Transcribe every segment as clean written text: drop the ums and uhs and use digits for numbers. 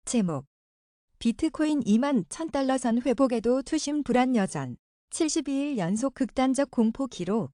제목 비트코인 2만 1000달러 선 회복에도 투심 불안 여전. 72일 연속 극단적 공포 기록.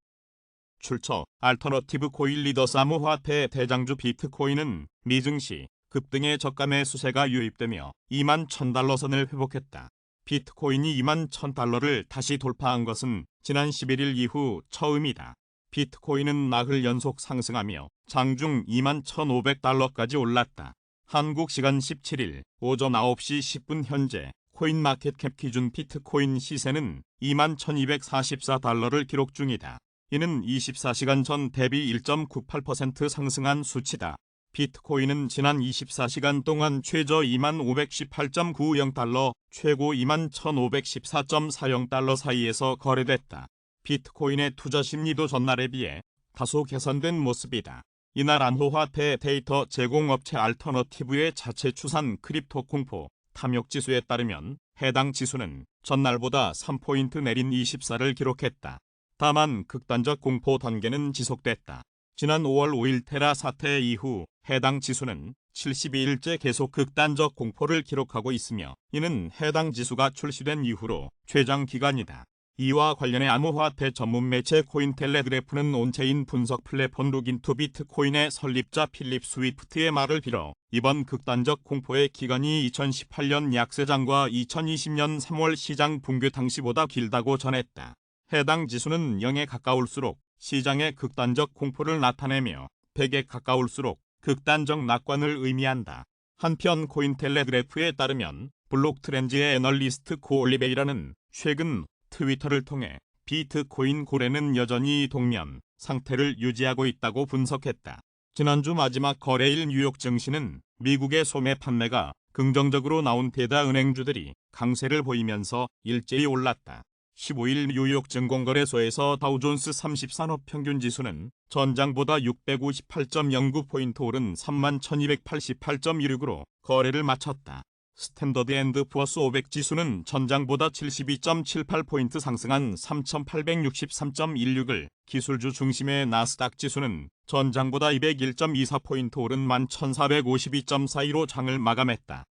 출처 알터너티브 코인 리더스 암호화폐 대장주 비트코인은 미증시 급등의 저가 매수세가 유입되며 2만 1000달러 선을 회복했다. 비트코인이 2만 1000달러를 다시 돌파한 것은 지난 11일 이후 처음이다. 비트코인은 나흘 연속 상승하며 장중 2만 1500달러까지 올랐다. 한국 시간 17일 오전 9시 10분 현재 코인마켓캡 기준 비트코인 시세는 2만 1244달러를 기록 중이다. 이는 24시간 전 대비 1.98% 상승한 수치다. 비트코인은 지난 24시간 동안 최저 2만 518.90달러, 최고 2만 1514.40달러 사이에서 거래됐다. 비트코인의 투자 심리도 전날에 비해 다소 개선된 모습이다. 이날 암호화폐 데이터 제공업체 알터너티브의 자체 추산 크립토 공포 탐욕지수에 따르면 해당 지수는 전날보다 3포인트 내린 24를 기록했다. 다만 극단적 공포 단계는 지속됐다. 지난 5월 5일 테라 사태 이후 해당 지수는 72일째 계속 극단적 공포를 기록하고 있으며 이는 해당 지수가 출시된 이후로 최장 기간이다. 이와 관련해 암호화폐 전문 매체 코인텔레그래프는 온체인 분석 플랫폼 룩인투 비트코인의 설립자 필립 스위프트의 말을 빌어 이번 극단적 공포의 기간이 2018년 약세장과 2020년 3월 시장 붕괴 당시보다 길다고 전했다. 해당 지수는 0에 가까울수록 시장의 극단적 공포를 나타내며 100에 가까울수록 극단적 낙관을 의미한다. 한편 코인텔레그래프에 따르면 블록트렌즈의 애널리스트 고 올리베이라는 최근 트위터를 통해 비트코인 고래는 여전히 동면 상태를 유지하고 있다고 분석했다. 지난주 마지막 거래일 뉴욕 증시는 미국의 소매 판매가 긍정적으로 나온 데다 은행주들이 강세를 보이면서 일제히 올랐다. 15일 뉴욕 증권거래소에서 다우존스 30산업 평균지수는 전장보다 658.09포인트 오른 31,288.16으로 거래를 마쳤다. 스탠더드 앤드 푸어스 500 지수는 전장보다 72.78포인트 상승한 3,863.16을, 기술주 중심의 나스닥 지수는 전장보다 201.24포인트 오른 11,452.42로 장을 마감했다.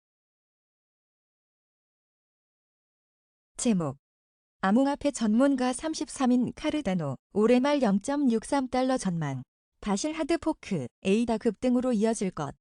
제목 암호화폐 전문가 33인 카르다노 올해 말 0.63달러 전망. 바실 하드포크 에이다 급등으로 이어질 것.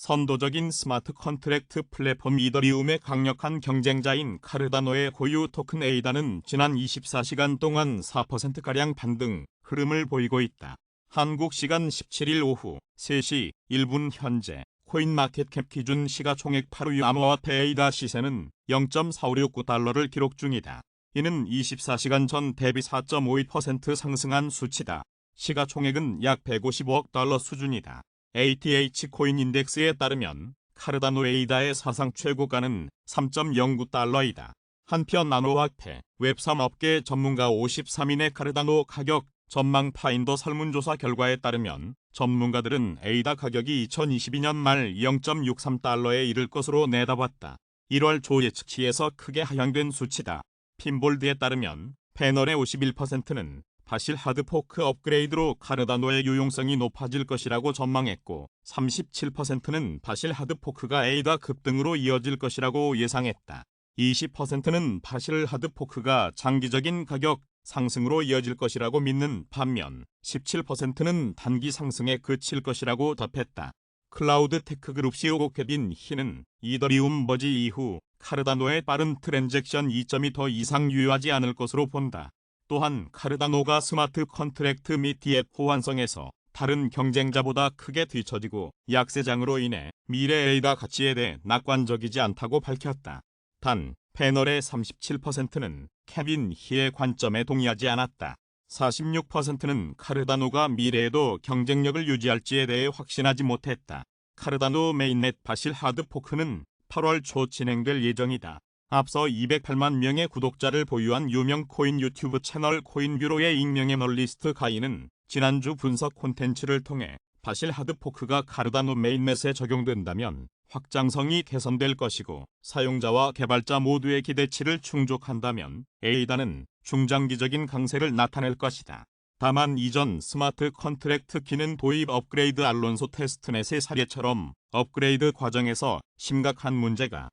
선도적인 스마트 컨트랙트 플랫폼 이더리움의 강력한 경쟁자인 카르다노의 고유 토큰 에이다는 지난 24시간 동안 4%가량 반등 흐름을 보이고 있다. 한국 시간 17일 오후 3시 1분 현재 코인마켓캡 기준 시가총액 8위 암호화폐 에이다 시세는 0.4569달러를 기록 중이다. 이는 24시간 전 대비 4.52% 상승한 수치다. 시가총액은 약 155억 달러 수준이다. ATH 코인 인덱스에 따르면 카르다노 에이다의 사상 최고가는 3.09달러이다. 한편 암호화폐 웹3 업계 전문가 53인의 카르다노 가격 전망 파인더 설문조사 결과에 따르면 전문가들은 에이다 가격이 2022년 말 0.63달러에 이를 것으로 내다봤다. 1월 초 예측치에서 크게 하향된 수치다. 핀볼드에 따르면 패널의 51%는 바실 하드포크 업그레이드로 카르다노의 유용성이 높아질 것이라고 전망했고 37%는 바실 하드포크가 에이다 급등으로 이어질 것이라고 예상했다. 20%는 바실 하드포크가 장기적인 가격 상승으로 이어질 것이라고 믿는 반면 17%는 단기 상승에 그칠 것이라고 답했다. 클라우드 테크그룹 CEO 케빈 히는 이더리움 머지 이후 카르다노의 빠른 트랜잭션 이점이 더 이상 유효하지 않을 것으로 본다. 또한 카르다노가 스마트 컨트랙트 및 디앱 호환성에서 다른 경쟁자보다 크게 뒤처지고 약세장으로 인해 미래 에이다 가치에 대해 낙관적이지 않다고 밝혔다. 단 패널의 37%는 케빈 히의 관점에 동의하지 않았다. 46%는 카르다노가 미래에도 경쟁력을 유지할지에 대해 확신하지 못했다. 카르다노 메인넷 바실 하드포크는 8월 초 진행될 예정이다. 앞서 208만 명의 구독자를 보유한 유명 코인 유튜브 채널 코인뷰로의 익명 애널리스트 가이는 지난주 분석 콘텐츠를 통해 바실 하드포크가 카르다노 메인넷에 적용된다면 확장성이 개선될 것이고 사용자와 개발자 모두의 기대치를 충족한다면 에이다는 중장기적인 강세를 나타낼 것이다. 다만 이전 스마트 컨트랙트 기능 도입 업그레이드 알론소 테스트넷의 사례처럼 업그레이드 과정에서 심각한 문제가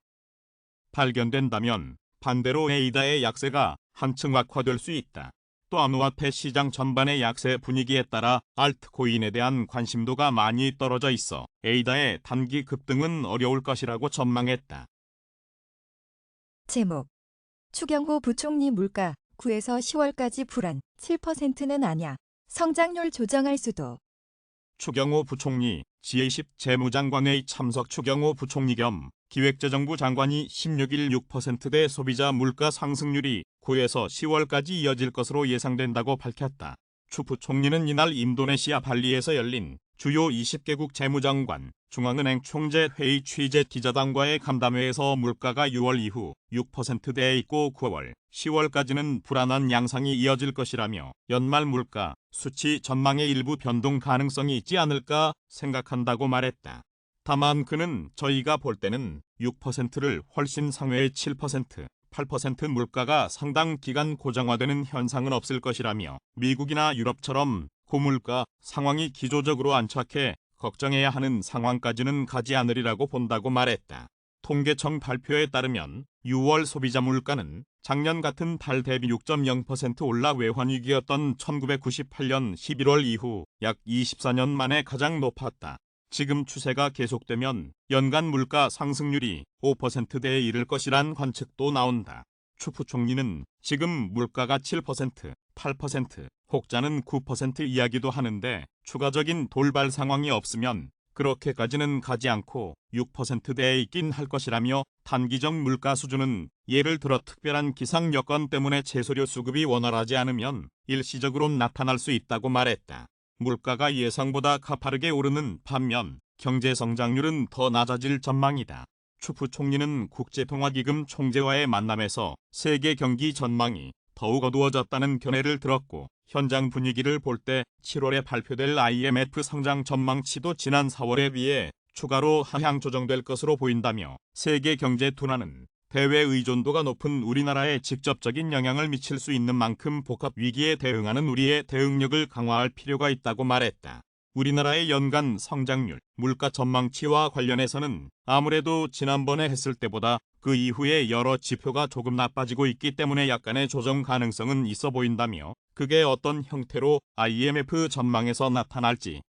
발견된다면 반대로 에이다의 약세가 한층 악화될 수 있다. 또 암호화폐 시장 전반의 약세 분위기에 따라 알트코인에 대한 관심도가 많이 떨어져 있어 에이다의 단기 급등은 어려울 것이라고 전망했다. 제목 추경호 부총리 물가 9에서 10월까지 불안 7%는 아냐. 성장률 조정할 수도. 추경호 부총리 G20 재무장관회의 참석. 추경호 부총리 겸 기획재정부 장관이 16일 6%대 소비자 물가 상승률이 9에서 10월까지 이어질 것으로 예상된다고 밝혔다. 추 부총리는 이날 인도네시아 발리에서 열린 주요 20개국 재무장관, 중앙은행 총재 회의 취재 기자단과의 간담회에서 물가가 6월 이후 6%대에 있고 9월, 10월까지는 불안한 양상이 이어질 것이라며 연말 물가 수치 전망에 일부 변동 가능성이 있지 않을까 생각한다고 말했다. 다만 그는 저희가 볼 때는 6%를 훨씬 상회의 7%, 8% 물가가 상당 기간 고정화되는 현상은 없을 것이라며 미국이나 유럽처럼 고물가 상황이 기조적으로 안착해 걱정해야 하는 상황까지는 가지 않으리라고 본다고 말했다. 통계청 발표에 따르면 6월 소비자 물가는 작년 같은 달 대비 6.0% 올라 외환위기였던 1998년 11월 이후 약 24년 만에 가장 높았다. 지금 추세가 계속되면 연간 물가 상승률이 5%대에 이를 것이란 관측도 나온다. 추 부총리는 지금 물가가 7%, 8%, 혹자는 9% 이야기도 하는데 추가적인 돌발 상황이 없으면 그렇게까지는 가지 않고 6%대에 있긴 할 것이라며 단기적 물가 수준은 예를 들어 특별한 기상 여건 때문에 채소료 수급이 원활하지 않으면 일시적으로 나타날 수 있다고 말했다. 물가가 예상보다 가파르게 오르는 반면 경제 성장률은 더 낮아질 전망이다. 추 부총리는 국제통화기금 총재와의 만남에서 세계 경기 전망이 더욱 어두워졌다는 견해를 들었고 현장 분위기를 볼 때 7월에 발표될 IMF 성장 전망치도 지난 4월에 비해 추가로 하향 조정될 것으로 보인다며 세계 경제 둔화는 대외 의존도가 높은 우리나라에 직접적인 영향을 미칠 수 있는 만큼 복합 위기에 대응하는 우리의 대응력을 강화할 필요가 있다고 말했다. 우리나라의 연간 성장률, 물가 전망치와 관련해서는 아무래도 지난번에 했을 때보다 그 이후에 여러 지표가 조금 나빠지고 있기 때문에 약간의 조정 가능성은 있어 보인다며 그게 어떤 형태로 IMF 전망에서 나타날지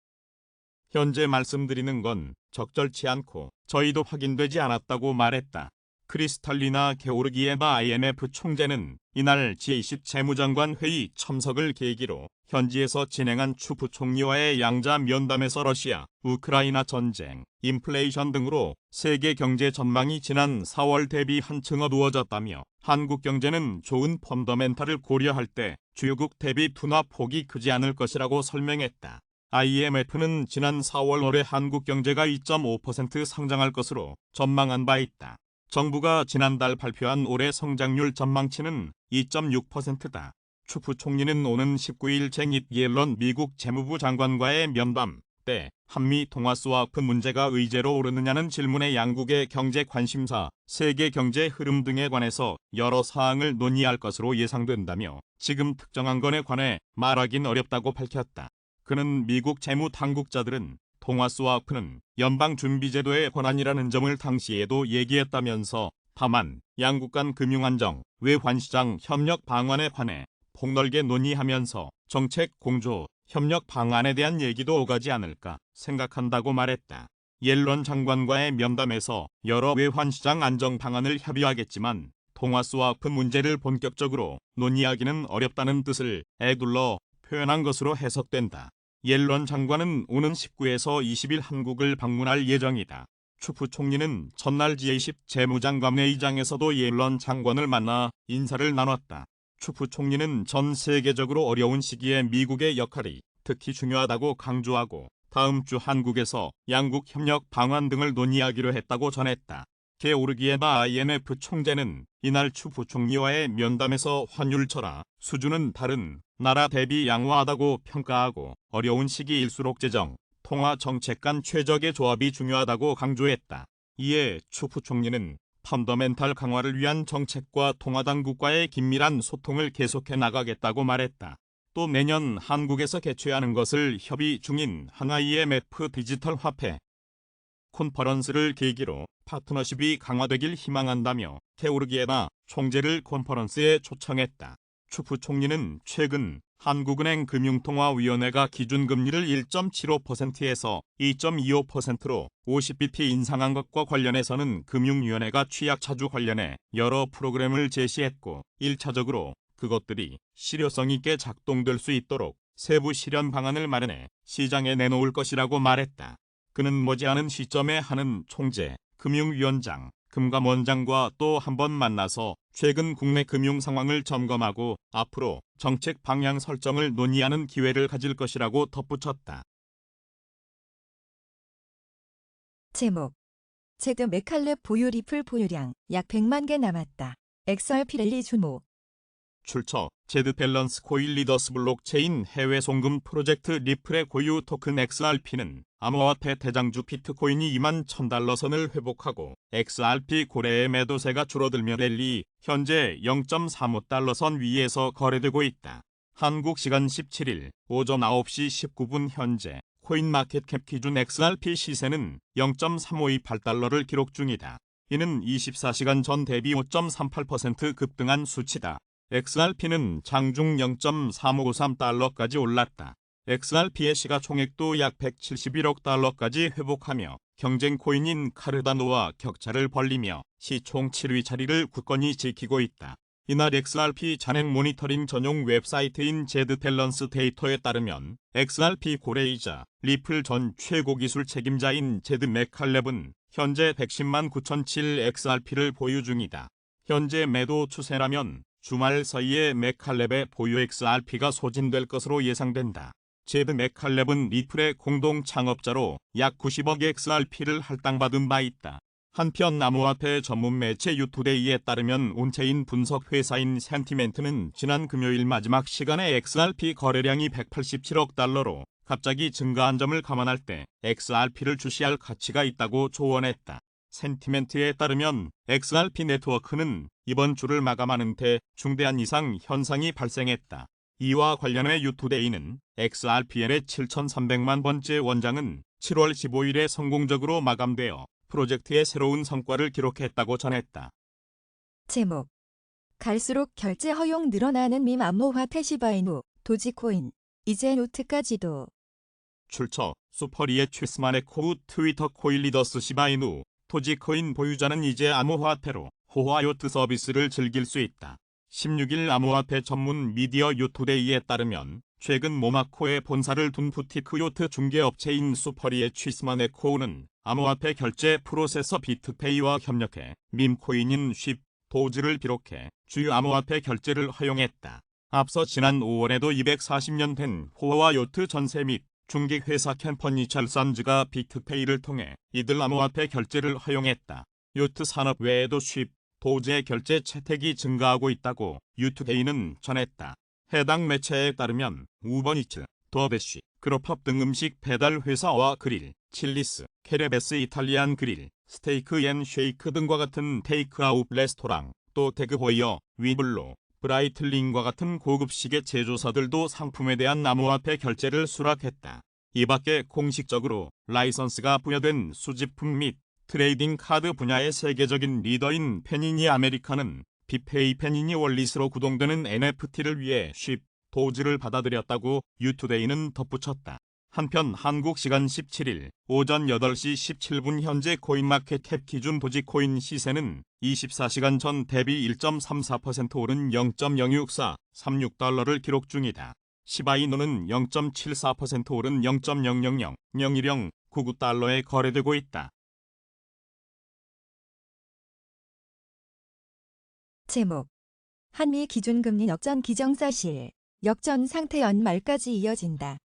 현재 말씀드리는 건 적절치 않고 저희도 확인되지 않았다고 말했다. 크리스탈리나 게오르기에바 IMF 총재는 이날 G20 재무장관 회의 참석을 계기로 현지에서 진행한 추 부총리와의 양자 면담에서 러시아, 우크라이나 전쟁, 인플레이션 등으로 세계 경제 전망이 지난 4월 대비 한층 어두워졌다며 한국 경제는 좋은 펀더멘탈을 고려할 때 주요국 대비 둔화 폭이 크지 않을 것이라고 설명했다. IMF는 지난 4월 올해 한국 경제가 2.5% 상장할 것으로 전망한 바 있다. 정부가 지난달 발표한 올해 성장률 전망치는 2.6%다. 추 부총리는 오는 19일 제닛 옐런 미국 재무부 장관과의 면담 때 한미 통화 스와프 문제가 의제로 오르느냐는 질문에 양국의 경제 관심사, 세계 경제 흐름 등에 관해서 여러 사항을 논의할 것으로 예상된다며 지금 특정한 건에 관해 말하긴 어렵다고 밝혔다. 그는 미국 재무 당국자들은 통화 스와프는 연방준비제도의 권한이라는 점을 당시에도 얘기했다면서 다만 양국 간 금융안정, 외환시장 협력 방안에 관해 폭넓게 논의하면서 정책 공조, 협력 방안에 대한 얘기도 오가지 않을까 생각한다고 말했다. 옐런 장관과의 면담에서 여러 외환시장 안정 방안을 협의하겠지만 통화 스와프 문제를 본격적으로 논의하기는 어렵다는 뜻을 에둘러 표현한 것으로 해석된다. 옐런 장관은 오는 19에서 20일 한국을 방문할 예정이다. 추 부총리는 전날 G20 재무장관회의장에서도 옐런 장관을 만나 인사를 나눴다. 추 부총리는 전 세계적으로 어려운 시기에 미국의 역할이 특히 중요하다고 강조하고 다음 주 한국에서 양국 협력 방안 등을 논의하기로 했다고 전했다. 게오르기에바 IMF 총재는 이날 추 부총리와의 면담에서 환율 철화 수준은 다른 나라 대비 양호하다고 평가하고 어려운 시기일수록 재정, 통화 정책 간 최적의 조합이 중요하다고 강조했다. 이에 추 부총리는 펀더멘탈 강화를 위한 정책과 통화당국과의 긴밀한 소통을 계속해 나가겠다고 말했다. 또 내년 한국에서 개최하는 것을 협의 중인 한IMF 디지털 화폐 컨퍼런스를 계기로 파트너십이 강화되길 희망한다며 게오르기에바 총재를 컨퍼런스에 초청했다. 추 부총리는 최근 한국은행 금융통화위원회가 기준금리를 1.75%에서 2.25%로 50bp 인상한 것과 관련해서는 금융위원회가 취약차주 관련해 여러 프로그램을 제시했고 1차적으로 그것들이 실효성 있게 작동될 수 있도록 세부 실현 방안을 마련해 시장에 내놓을 것이라고 말했다. 그는 머지않은 시점에 한은 총재, 금융위원장, 금감원장과 또 한 번 만나서 최근 국내 금융 상황을 점검하고 앞으로 정책 방향 설정을 논의하는 기회를 가질 것이라고 덧붙였다. 제목 제드 맥칼렙 보유 리플 보유량 약 100만 개 남았다. XRP 랠리 주목. 출처 제드 밸런스 코일 리더스 블록체인 해외 송금 프로젝트 리플의 고유 토큰 XRP는 암호화폐 대장주 비트코인이 2만 $1,000 선을 회복하고 XRP 고래의 매도세가 줄어들며 랠리 현재 0.35달러 선 위에서 거래되고 있다. 한국 시간 17일 오전 9시 19분 현재 코인마켓캡 기준 XRP 시세는 0.3528달러를 기록 중이다. 이는 24시간 전 대비 5.38% 급등한 수치다. XRP는 장중 0.3553달러까지 올랐다. XRP의 시가총액도 약 171억 달러까지 회복하며 경쟁 코인인 카르다노와 격차를 벌리며 시총 7위 자리를 굳건히 지키고 있다. 이날 XRP 잔액 모니터링 전용 웹사이트인 제드 밸런스 데이터에 따르면 XRP 고래이자 리플 전 최고 기술 책임자인 제드 맥칼렙은 현재 110만 9,007 XRP를 보유 중이다. 현재 매도 추세라면 주말 사이에 맥칼렙의 보유 XRP가 소진될 것으로 예상된다. 제드 맥칼렙은 리플의 공동 창업자로 약 90억 XRP를 할당받은 바 있다. 한편 암호화폐 전문 매체 유투데이에 따르면 온체인 분석 회사인 센티멘트는 지난 금요일 마지막 시간에 XRP 거래량이 187억 달러로 갑자기 증가한 점을 감안할 때 XRP를 주시할 가치가 있다고 조언했다. 센티멘트에 따르면 XRP 네트워크는 이번 주를 마감하는 데 중대한 이상 현상이 발생했다. 이와 관련해 유투데이는 XRPL의 7,300만 번째 원장은 7월 15일에 성공적으로 마감되어 프로젝트의 새로운 성과를 기록했다고 전했다. 제목 갈수록 결제 허용 늘어나는 밈 암호화폐 시바이누 도지코인 이제 노트까지도. 출처 수퍼리의 취스만의 코우 트위터 코일 리더스 시바이누 도지코인 보유자는 이제 암호화폐로 호화요트 서비스를 즐길 수 있다. 16일 암호화폐 전문 미디어 유투데이에 따르면 최근 모나코에 본사를 둔 부티크 요트 중개업체인 수퍼리의 취스만의 코우는 암호화폐 결제 프로세서 비트페이와 협력해 밈코인인 쉽, 도즈를 비롯해 주요 암호화폐 결제를 허용했다. 앞서 지난 5월에도 240년 된 호화 요트 전세 및 중개회사 캠퍼니 찰산즈가 비트페이를 통해 이들 암호화폐 결제를 허용했다. 요트 산업 외에도 쉽, 도즈의 결제 채택이 증가하고 있다고 유투데이는 전했다. 해당 매체에 따르면 우버이츠, 더베쉬, 그로팝 등 음식 배달 회사와 그릴, 칠리스, 케레베스 이탈리안 그릴, 스테이크 앤 쉐이크 등과 같은 테이크아웃 레스토랑, 또 태그호이어, 위블로, 브라이틀링과 같은 고급 시계 제조사들도 상품에 대한 암호화폐 결제를 수락했다. 이 밖에 공식적으로 라이선스가 부여된 수집품 및 트레이딩 카드 분야의 세계적인 리더인 페니니 아메리카는 비페이 페니니 월릿으로 구동되는 NFT를 위해 쉽, 도즈를 받아들였다고 유투데이는 덧붙였다. 한편 한국 시간 17일 오전 8시 17분 현재 코인마켓캡 기준 도지코인 시세는 24시간 전 대비 1.34% 오른 0.06436달러를 기록 중이다. 시바이누는 0.74% 오른 0.00001099달러에 거래되고 있다. 제목 한미 기준금리 역전 기정사실 역전 상태 연말까지 이어진다.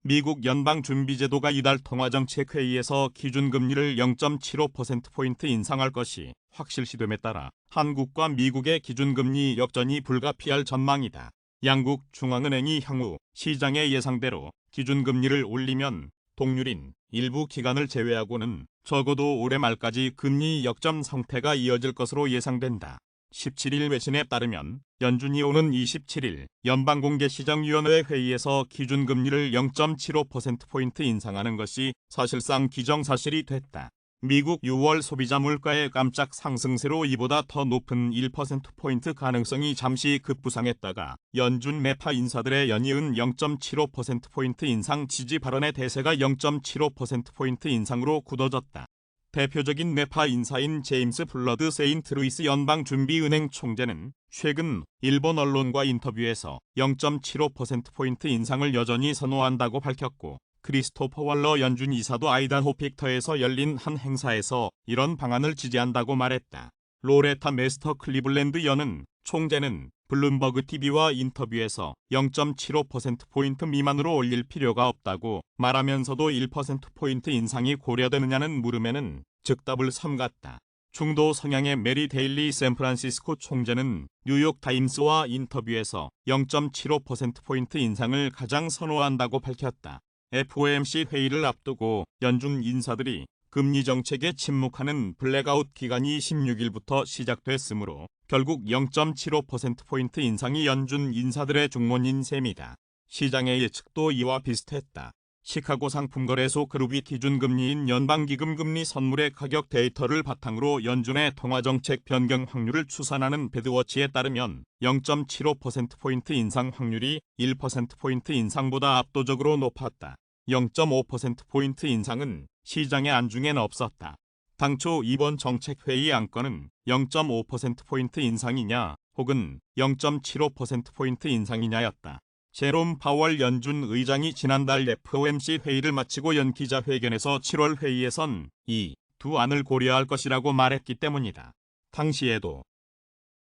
미국 연방준비제도가 이달 통화정책회의에서 기준금리를 0.75%포인트 인상할 것이 확실시됨에 따라 한국과 미국의 기준금리 역전이 불가피할 전망이다. 양국 중앙은행이 향후 시장의 예상대로 기준금리를 올리면 동률인 일부 기간을 제외하고는 적어도 올해 말까지 금리 역전 상태가 이어질 것으로 예상된다. 17일 외신에 따르면 연준이오는 27일 연방공개시장위원회 회의에서 기준금리를 0.75%포인트 인상하는 것이 사실상 기정사실이 됐다. 미국 6월 소비자 물가의 깜짝 상승세로 이보다 더 높은 1%포인트 가능성이 잠시 급부상했다가 연준 매파 인사들의 연이은 0.75%포인트 인상 지지 발언의 대세가 0.75%포인트 인상으로 굳어졌다. 대표적인 매파 인사인 제임스 블러드 세인트루이스 연방준비은행 총재는 최근 일본 언론과 인터뷰에서 0.75%포인트 인상을 여전히 선호한다고 밝혔고, 크리스토퍼 월러 연준 이사도 아이다호 픽터에서 열린 한 행사에서 이런 방안을 지지한다고 말했다. 로레타 메스터 클리블랜드 연은 총재는 블룸버그 TV와 인터뷰에서 0.75%포인트 미만으로 올릴 필요가 없다고 말하면서도 1%포인트 인상이 고려되느냐는 물음에는 즉답을 삼갔다. 중도 성향의 메리 데일리 샌프란시스코 총재는 뉴욕타임스와 인터뷰에서 0.75%포인트 인상을 가장 선호한다고 밝혔다. FOMC 회의를 앞두고 연준 인사들이 금리 정책에 침묵하는 블랙아웃 기간이 16일부터 시작됐으므로 결국 0.75%포인트 인상이 연준 인사들의 중론인 셈이다. 시장의 예측도 이와 비슷했다. 시카고 상품거래소 그룹이 기준금리인 연방기금 금리 선물의 가격 데이터를 바탕으로 연준의 통화정책 변경 확률을 추산하는 배드워치에 따르면 0.75%포인트 인상 확률이 1%포인트 인상보다 압도적으로 높았다. 0.5%포인트 인상은 시장의 안중엔 없었다. 당초 이번 정책회의 안건은 0.5%포인트 인상이냐 혹은 0.75%포인트 인상이냐였다. 제롬 파월 연준 의장이 지난달 FOMC 회의를 마치고 연 기자회견에서 7월 회의에선 이 두 안을 고려할 것이라고 말했기 때문이다. 당시에도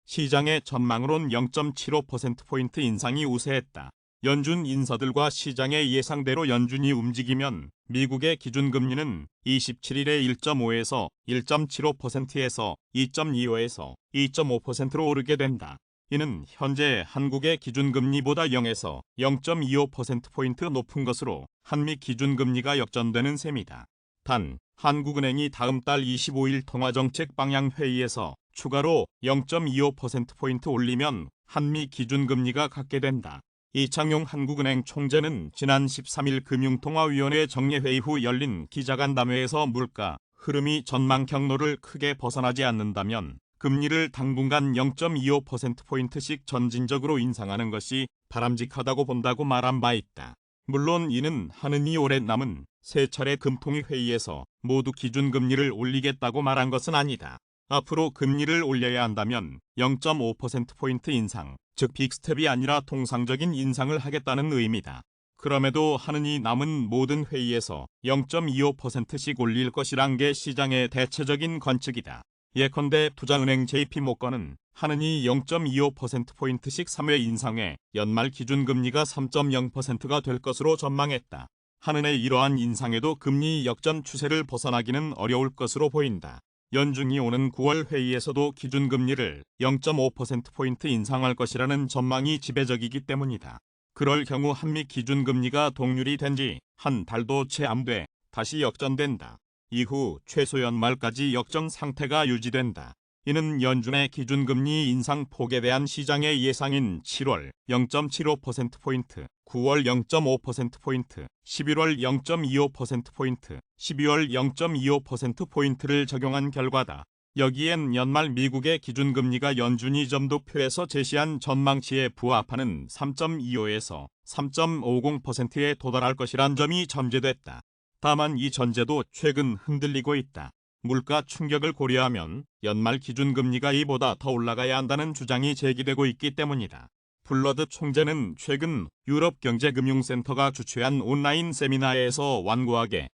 시장의 전망으론 0.75%포인트 인상이 우세했다. 연준 인사들과 시장의 예상대로 연준이 움직이면 미국의 기준금리는 27일에 1.5에서 1.75%에서 2.25에서 2.5%로 오르게 된다. 이는 현재 한국의 기준금리보다 0에서 0.25%포인트 높은 것으로 한미 기준금리가 역전되는 셈이다. 단, 한국은행이 다음 달 25일 통화정책 방향회의에서 추가로 0.25%포인트 올리면 한미 기준금리가 같게 된다. 이창용 한국은행 총재는 지난 13일 금융통화위원회 정례회의 후 열린 기자간담회에서 물가 흐름이 전망 경로를 크게 벗어나지 않는다면 금리를 당분간 0.25%포인트씩 점진적으로 인상하는 것이 바람직하다고 본다고 말한 바 있다. 물론 이는 하느니 올해 남은 세 차례 금통위 회의에서 모두 기준금리를 올리겠다고 말한 것은 아니다. 앞으로 금리를 올려야 한다면 0.5%포인트 인상, 즉 빅스텝이 아니라 통상적인 인상을 하겠다는 의미다. 그럼에도 하느니 남은 모든 회의에서 0.25%씩 올릴 것이란 게 시장의 대체적인 관측이다. 예컨대 투자은행 JP모건은 하느니 0.25%포인트씩 3회 인상해 연말 기준금리가 3.0%가 될 것으로 전망했다. 한은의 이러한 인상에도 금리 역전 추세를 벗어나기는 어려울 것으로 보인다. 연준이 오는 9월 회의에서도 기준금리를 0.5%포인트 인상할 것이라는 전망이 지배적이기 때문이다. 그럴 경우 한미 기준금리가 동률이 된 지 한 달도 채 안 돼 다시 역전된다. 이후 최소 연말까지 역전 상태가 유지된다. 이는 연준의 기준금리 인상 폭에 대한 시장의 예상인 7월 0.75%포인트, 9월 0.5%포인트, 11월 0.25%포인트, 12월 0.25%포인트를 적용한 결과다. 여기엔 연말 미국의 기준금리가 연준이 점도표에서 제시한 전망치에 부합하는 3.25에서 3.50%에 도달할 것이란 점이 전제됐다. 다만 이 전제도 최근 흔들리고 있다. 물가 충격을 고려하면 연말 기준금리가 이보다 더 올라가야 한다는 주장이 제기되고 있기 때문이다. 블러드 총재는 최근 유럽경제금융센터가 주최한 온라인 세미나에서 완고하게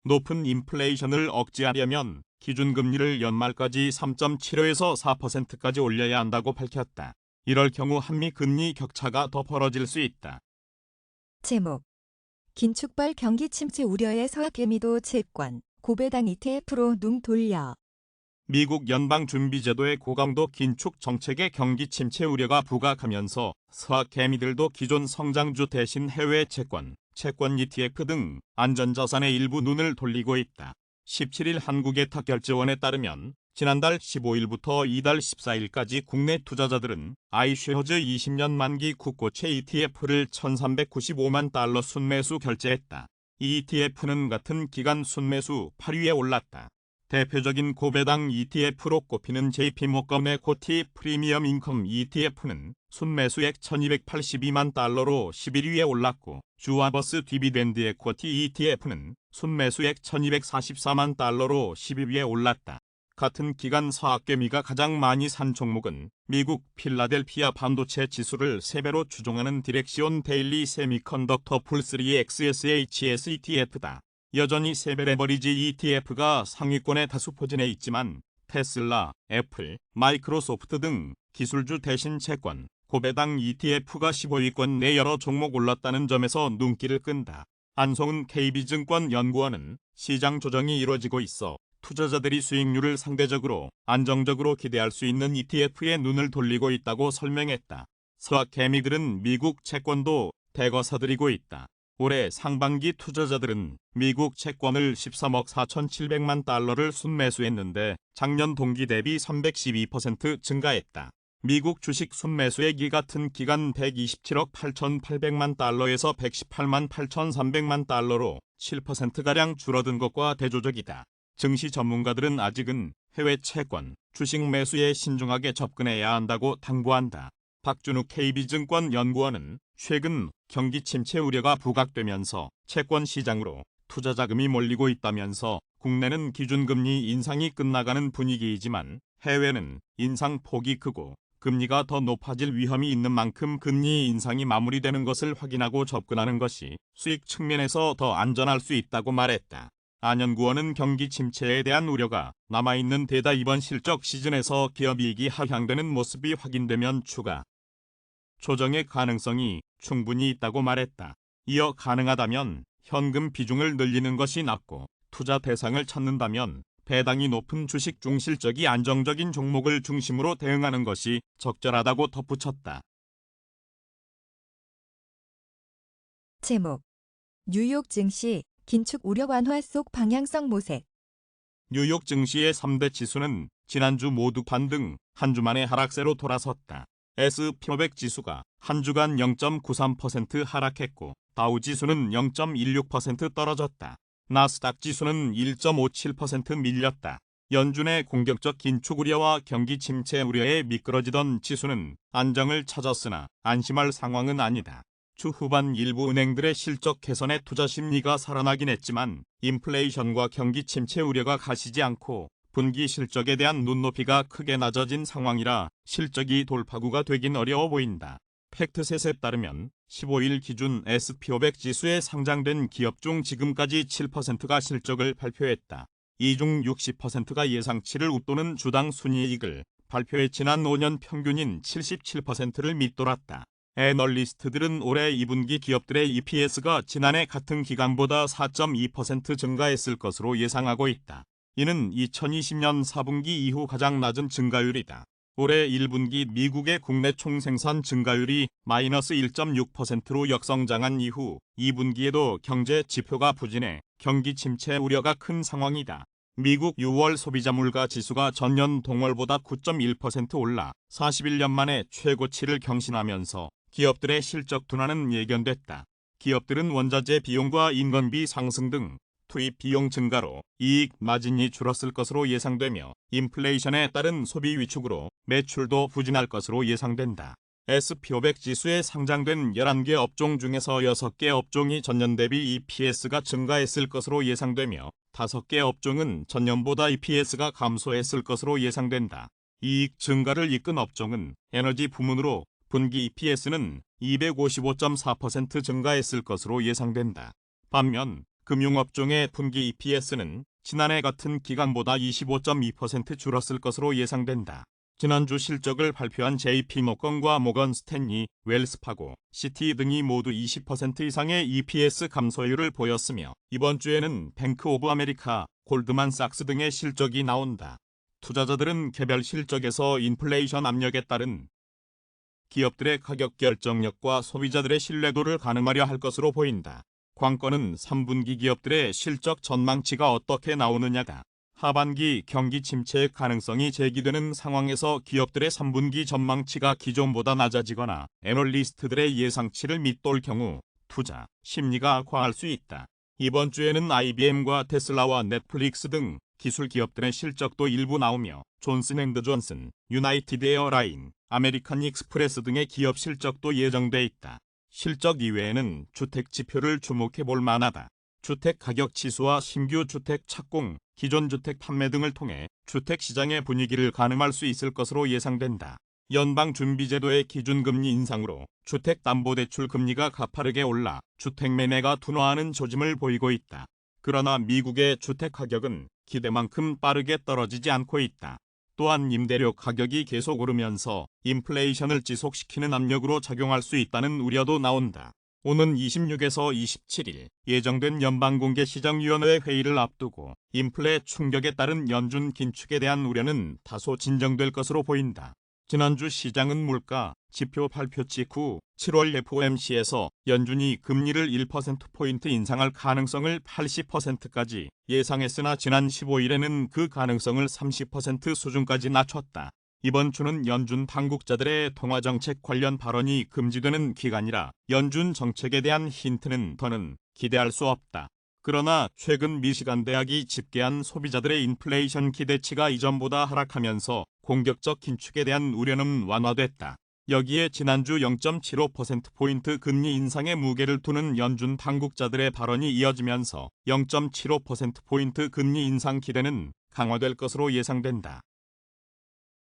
높은 인플레이션을 억제하려면 기준금리를 연말까지 3.75에서 4%까지 올려야 한다고 밝혔다. 이럴 경우 한미 금리 격차가 더 벌어질 수 있다. 제목 긴축발 경기 침체 우려의 서학개미도 채권, 고배당 ETF로 눈 돌려. 미국 연방준비제도의 고강도 긴축 정책에 경기 침체 우려가 부각하면서 서학개미들도 기존 성장주 대신 해외 채권, 채권 ETF 등 안전자산의 일부 눈을 돌리고 있다. 17일 한국예탁결제원에 따르면 지난달 15일부터 이달 14일까지 국내 투자자들은 iShares 20년 만기 국고채 ETF를 1,395만 달러 순매수 결제했다. 이 ETF는 같은 기간 순매수 8위에 올랐다. 대표적인 고배당 ETF로 꼽히는 JP모건의 코티 프리미엄 인컴 ETF는 순매수액 1,282만 달러로 11위에 올랐고, 주아버스 디비덴드 에쿼티 ETF는 순매수액 1,244만 달러로 12위에 올랐다. 같은 기간 사학개미가 가장 많이 산 종목은 미국 필라델피아 반도체 지수를 3배로 추종하는 디렉시온 데일리 세미컨덕터 풀3 XSHS ETF다. 여전히 3배 레버리지 ETF가 상위권에 다수 포진해 있지만 테슬라, 애플, 마이크로소프트 등 기술주 대신 채권, 고배당 ETF가 15위권 내 여러 종목 올랐다는 점에서 눈길을 끈다. 안성훈 KB증권 연구원은 시장 조정이 이루어지고 있어 투자자들이 수익률을 상대적으로 안정적으로 기대할 수 있는 ETF에 눈을 돌리고 있다고 설명했다. 수학개미들은 미국 채권도 대거 사들이고 있다. 올해 상반기 투자자들은 미국 채권을 13억 4,700만 달러를 순매수했는데 작년 동기 대비 312% 증가했다. 미국 주식 순매수액이 같은 기간 127억 8,800만 달러에서 118만 8,300만 달러로 7%가량 줄어든 것과 대조적이다. 증시 전문가들은 아직은 해외 채권, 주식 매수에 신중하게 접근해야 한다고 당부한다. 박준욱 KB증권 연구원은 최근 경기 침체 우려가 부각되면서 채권 시장으로 투자 자금이 몰리고 있다면서 국내는 기준금리 인상이 끝나가는 분위기이지만 해외는 인상 폭이 크고 금리가 더 높아질 위험이 있는 만큼 금리 인상이 마무리되는 것을 확인하고 접근하는 것이 수익 측면에서 더 안전할 수 있다고 말했다. 안 연구원은 경기 침체에 대한 우려가 남아있는 데다 이번 실적 시즌에서 기업이익이 하향되는 모습이 확인되면 추가 조정의 가능성이 충분히 있다고 말했다. 이어 가능하다면 현금 비중을 늘리는 것이 낫고 투자 대상을 찾는다면 배당이 높은 주식 중 실적이 안정적인 종목을 중심으로 대응하는 것이 적절하다고 덧붙였다. 제목 뉴욕 증시 긴축 우려 완화 속 방향성 모색. 뉴욕 증시의 3대 지수는 지난주 모두 반등, 한 주 만에 하락세로 돌아섰다. S&P 500 지수가 한 주간 0.93% 하락했고 다우 지수는 0.16% 떨어졌다. 나스닥 지수는 1.57% 밀렸다. 연준의 공격적 긴축 우려와 경기 침체 우려에 미끄러지던 지수는 안정을 찾았으나 안심할 상황은 아니다. 주 후반 일부 은행들의 실적 개선에 투자 심리가 살아나긴 했지만 인플레이션과 경기 침체 우려가 가시지 않고 분기 실적에 대한 눈높이가 크게 낮아진 상황이라 실적이 돌파구가 되긴 어려워 보인다. 팩트셋에 따르면 15일 기준 S&P 500 지수에 상장된 기업 중 지금까지 7%가 실적을 발표했다. 이 중 60%가 예상치를 웃도는 주당 순이익을 발표해 지난 5년 평균인 77%를 밑돌았다. 애널리스트들은 올해 2분기 기업들의 EPS가 지난해 같은 기간보다 4.2% 증가했을 것으로 예상하고 있다. 이는 2020년 4분기 이후 가장 낮은 증가율이다. 올해 1분기 미국의 국내 총생산 증가율이 마이너스 1.6%로 역성장한 이후 2분기에도 경제 지표가 부진해 경기 침체 우려가 큰 상황이다. 미국 6월 소비자 물가 지수가 전년 동월보다 9.1% 올라 41년 만에 최고치를 경신하면서 기업들의 실적 둔화는 예견됐다. 기업들은 원자재 비용과 인건비 상승 등 투입 비용 증가로 이익 마진이 줄었을 것으로 예상되며 인플레이션에 따른 소비 위축으로 매출도 부진할 것으로 예상된다. S&P 500 지수에 상장된 11개 업종 중에서 6개 업종이 전년 대비 EPS가 증가했을 것으로 예상되며 5개 업종은 전년보다 EPS가 감소했을 것으로 예상된다. 이익 증가를 이끈 업종은 에너지 부문으로 분기 EPS는 255.4% 증가했을 것으로 예상된다. 반면 금융업종의 분기 EPS는 지난해 같은 기간보다 25.2% 줄었을 것으로 예상된다. 지난주 실적을 발표한 JP모건과 모건 스탠리, 웰스파고, 시티 등이 모두 20% 이상의 EPS 감소율을 보였으며 이번 주에는 뱅크 오브 아메리카, 골드만삭스 등의 실적이 나온다. 투자자들은 개별 실적에서 인플레이션 압력에 따른 기업들의 가격 결정력과 소비자들의 신뢰도를 가늠하려 할 것으로 보인다. 관건은 3분기 기업들의 실적 전망치가 어떻게 나오느냐다. 하반기 경기 침체의 가능성이 제기되는 상황에서 기업들의 3분기 전망치가 기존보다 낮아지거나 애널리스트들의 예상치를 밑돌 경우 투자 심리가 악화할 수 있다. 이번 주에는 IBM과 테슬라와 넷플릭스 등 기술 기업들의 실적도 일부 나오며 존슨앤드존슨, 유나이티드 에어라인, 아메리칸 익스프레스 등의 기업 실적도 예정돼 있다. 실적 이외에는 주택 지표를 주목해 볼 만하다. 주택 가격 지수와 신규 주택 착공, 기존 주택 판매 등을 통해 주택 시장의 분위기를 가늠할 수 있을 것으로 예상된다. 연방준비제도의 기준금리 인상으로 주택담보대출 금리가 가파르게 올라 주택 매매가 둔화하는 조짐을 보이고 있다. 그러나 미국의 주택 가격은 기대만큼 빠르게 떨어지지 않고 있다. 또한 임대료 가격이 계속 오르면서 인플레이션을 지속시키는 압력으로 작용할 수 있다는 우려도 나온다. 오는 26에서 27일 예정된 연방공개시장위원회 회의를 앞두고 인플레 충격에 따른 연준 긴축에 대한 우려는 다소 진정될 것으로 보인다. 지난주 시장은 물가 지표 발표 직후 7월 FOMC에서 연준이 금리를 1%포인트 인상할 가능성을 80%까지 예상했으나 지난 15일에는 그 가능성을 30% 수준까지 낮췄다. 이번 주는 연준 당국자들의 통화정책 관련 발언이 금지되는 기간이라 연준 정책에 대한 힌트는 더는 기대할 수 없다. 그러나 최근 미시간 대학이 집계한 소비자들의 인플레이션 기대치가 이전보다 하락하면서 공격적 긴축에 대한 우려는 완화됐다. 여기에 지난주 0.75%포인트 금리 인상에 무게를 두는 연준 당국자들의 발언이 이어지면서 0.75%포인트 금리 인상 기대는 강화될 것으로 예상된다.